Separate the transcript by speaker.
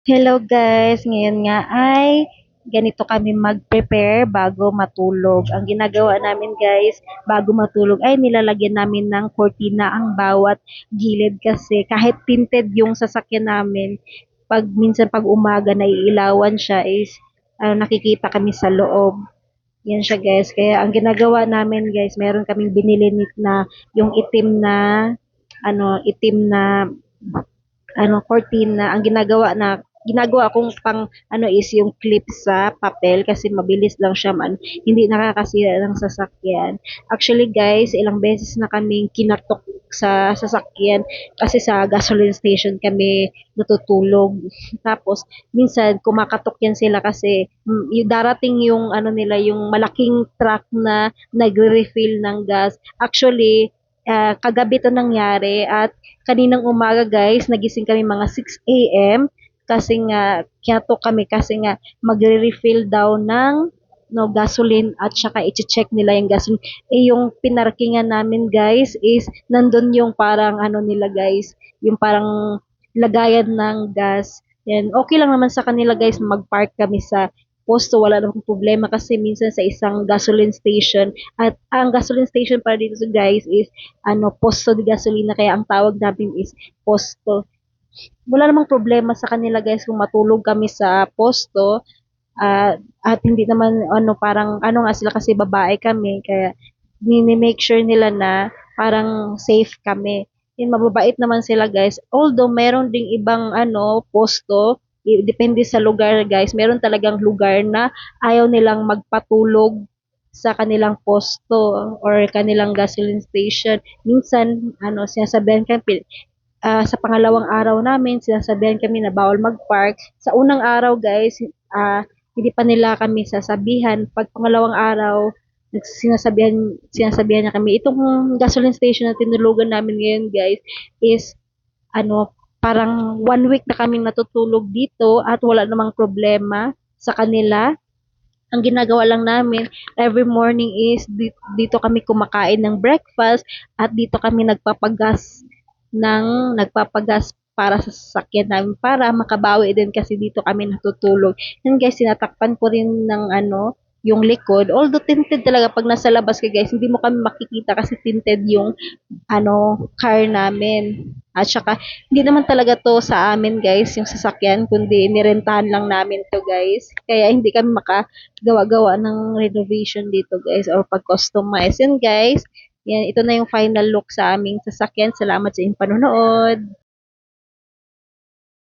Speaker 1: Hello guys, ngayon nga ay ganito kami mag-prepare bago matulog. Ang ginagawa namin guys, bago matulog ay nilalagyan namin ng cortina ang bawat gilid kasi kahit tinted yung sasakyan namin, pag minsan pag umaga naiilawan siya is nakikita kami sa loob. Yan siya guys. Kaya ang ginagawa namin guys, meron kaming binili na yung itim na cortina. Ang ginagawa kong pang is yung clip sa papel kasi mabilis lang siya man, hindi nakakasira ng sasakyan. Actually guys, ilang beses na kaming kinatok sa sasakyan kasi sa gasoline station kami natutulog. Tapos minsan kumakatok yan sila kasi yung darating yung nila, yung malaking truck na nagre-refill ng gas. Actually, kagabi to nangyari at kaninang umaga guys, nagising kami mga 6 a.m. kasi nga kiyato kami kasi nga magre-refill daw ng gasoline at saka i-check nila yung gasoline. Yung pinarkingan namin guys is nandun yung parang nila guys, yung parang lagayan ng gas. Yan, okay lang naman sa kanila guys mag-park kami sa posto, wala namang problema kasi minsan sa isang gasoline station at ang gasoline station para dito sa guys is posto de gasolina kaya ang tawag namin is posto. Wala namang problema sa kanila guys kung matulog kami sa posto at hindi naman parang nga sila kasi babae kami kaya ni-make sure nila na parang safe kami. Yun, mababait naman sila guys. Although meron ding ibang posto, depende sa lugar guys. Meron talagang lugar na ayaw nilang magpatulog sa kanilang posto or kanilang gasoline station. Minsan, sinasabihan kami, sa pangalawang araw namin, sinasabihan kami na bawal mag-park. Sa unang araw, guys, hindi pa nila kami sasabihan. Pag pangalawang araw, sinasabihan niya kami, itong gasoline station na tinulugan namin ngayon, guys, is, parang 1 week na kaming natutulog dito at wala namang problema sa kanila. Ang ginagawa lang namin every morning is dito kami kumakain ng breakfast at dito kami nagpapagas para sa sasakyan namin para makabawi din kasi dito kami natutulog. Yan guys, sinatakpan ko rin ng yung likod. Although tinted talaga pag nasa labas ka guys, hindi mo kami makikita kasi tinted yung car namin. At saka, hindi naman talaga to sa amin guys, yung sasakyan, kundi nirentahan lang namin to guys. Kaya hindi kami makagawa-gawa ng renovation dito guys or pag-customize. Yan guys, yan, ito na yung final look sa aming sasakyan. Salamat sa inyong panonood.